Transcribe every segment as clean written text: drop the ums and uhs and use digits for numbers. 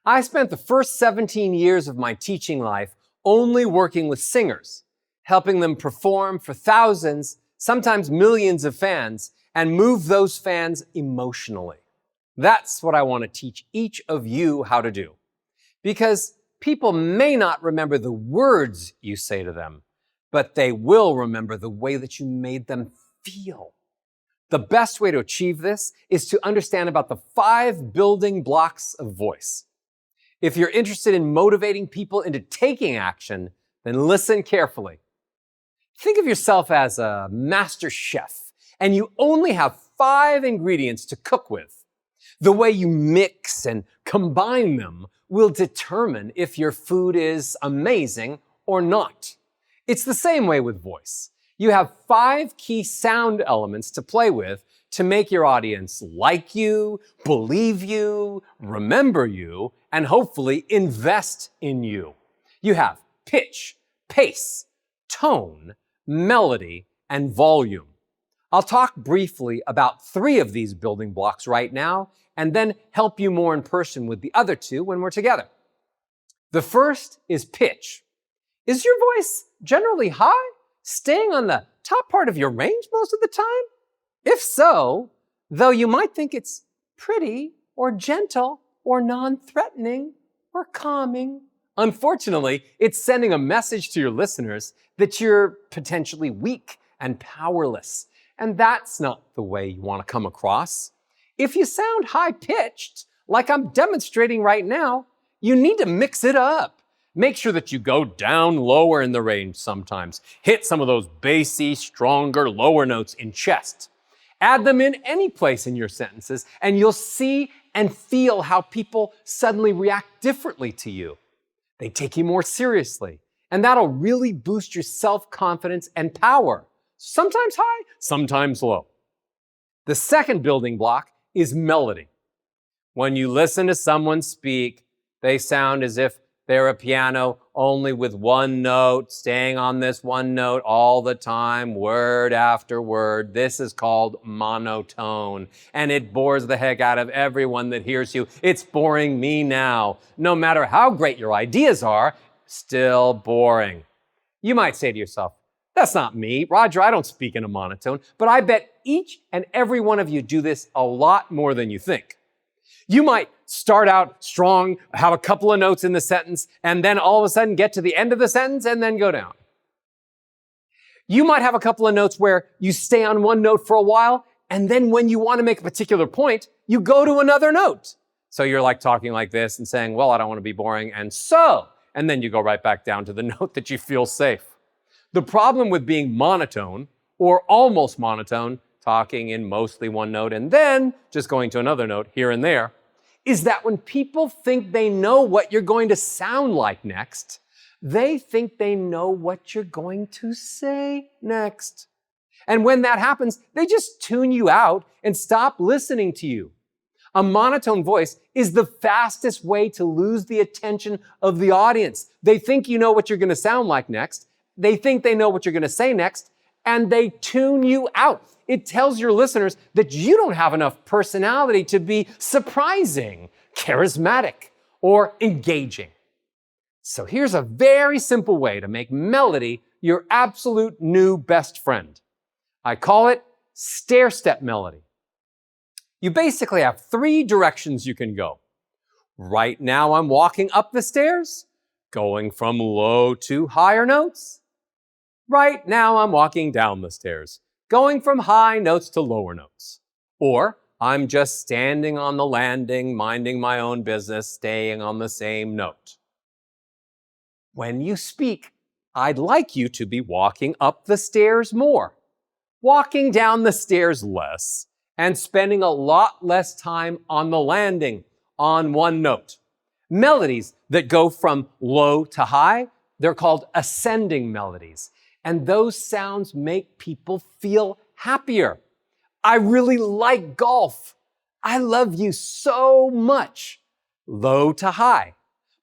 I spent the first 17 years of my teaching life only working with singers, helping them perform for thousands, sometimes millions of fans, and move those fans emotionally. That's what I want to teach each of you how to do. Because people may not remember the words you say to them, but they will remember the way that you made them feel. The best way to achieve this is to understand about the 5 building blocks of voice. If you're interested in motivating people into taking action, then listen carefully. Think of yourself as a master chef, and you only have 5 ingredients to cook with. The way you mix and combine them will determine if your food is amazing or not. It's the same way with voice. You have 5 key sound elements to play with to make your audience like you, believe you, remember you, and hopefully invest in you. You have pitch, pace, tone, melody, and volume. I'll talk briefly about 3 of these building blocks right now, and then help you more in person with the other 2 when we're together. The first is pitch. Is your voice generally high, staying on the top part of your range most of the time? If so, though you might think it's pretty or gentle or non-threatening or calming, unfortunately, it's sending a message to your listeners that you're potentially weak and powerless. And that's not the way you want to come across. If you sound high-pitched, like I'm demonstrating right now, you need to mix it up. Make sure that you go down lower in the range sometimes. Hit some of those bassy, stronger, lower notes in chest. Add them in any place in your sentences, and you'll see and feel how people suddenly react differently to you. They take you more seriously, and that'll really boost your self-confidence and power. Sometimes high, sometimes low. The second building block is melody. When you listen to someone speak, they sound as if they're a piano only with one note, staying on this one note all the time, word after word. This is called monotone, and it bores the heck out of everyone that hears you. It's boring me now. No matter how great your ideas are, still boring. You might say to yourself, that's not me, Roger, I don't speak in a monotone, but I bet each and every one of you do this a lot more than you think. You might start out strong, have a couple of notes in the sentence, and then all of a sudden get to the end of the sentence and then go down. You might have a couple of notes where you stay on one note for a while, and then when you want to make a particular point, you go to another note. So you're like talking like this and saying, well, I don't want to be boring, and then you go right back down to the note that you feel safe. The problem with being monotone, or almost monotone, talking in mostly one note and then just going to another note here and there, is that when people think they know what you're going to sound like next, they think they know what you're going to say next. And when that happens, they just tune you out and stop listening to you. A monotone voice is the fastest way to lose the attention of the audience. They think you know what you're going to sound like next. They think they know what you're going to say next, and they tune you out. It tells your listeners that you don't have enough personality to be surprising, charismatic, or engaging. So here's a very simple way to make melody your absolute new best friend. I call it stair-step melody. You basically have 3 directions you can go. Right now I'm walking up the stairs, going from low to higher notes. Right now I'm walking down the stairs, going from high notes to lower notes. Or I'm just standing on the landing, minding my own business, staying on the same note. When you speak, I'd like you to be walking up the stairs more, walking down the stairs less, and spending a lot less time on the landing on one note. Melodies that go from low to high, they're called ascending melodies. And those sounds make people feel happier. I really like golf. I love you so much. Low to high.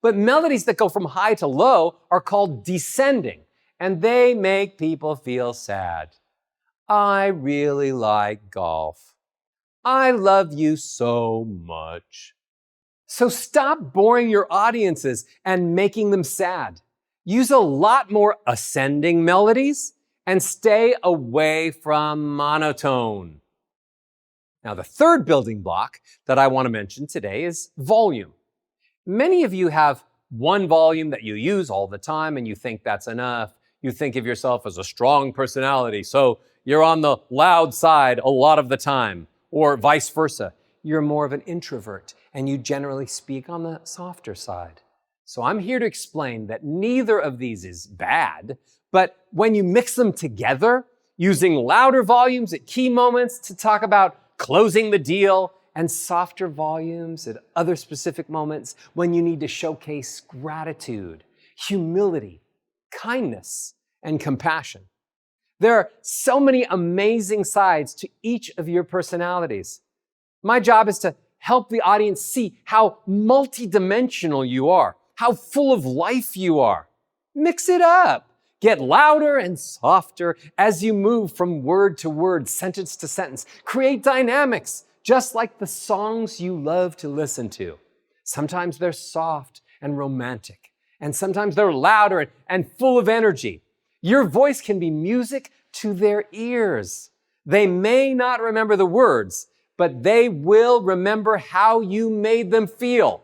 But melodies that go from high to low are called descending, and they make people feel sad. I really like golf. I love you so much. So stop boring your audiences and making them sad. Use a lot more ascending melodies and stay away from monotone. Now, the third building block that I want to mention today is volume. Many of you have one volume that you use all the time and you think that's enough. You think of yourself as a strong personality, so you're on the loud side a lot of the time, or vice versa. You're more of an introvert and you generally speak on the softer side. So I'm here to explain that neither of these is bad, but when you mix them together, using louder volumes at key moments to talk about closing the deal, and softer volumes at other specific moments when you need to showcase gratitude, humility, kindness, and compassion. There are so many amazing sides to each of your personalities. My job is to help the audience see how multidimensional you are, how full of life you are. Mix it up. Get louder and softer as you move from word to word, sentence to sentence. Create dynamics, just like the songs you love to listen to. Sometimes they're soft and romantic, and sometimes they're louder and full of energy. Your voice can be music to their ears. They may not remember the words, but they will remember how you made them feel.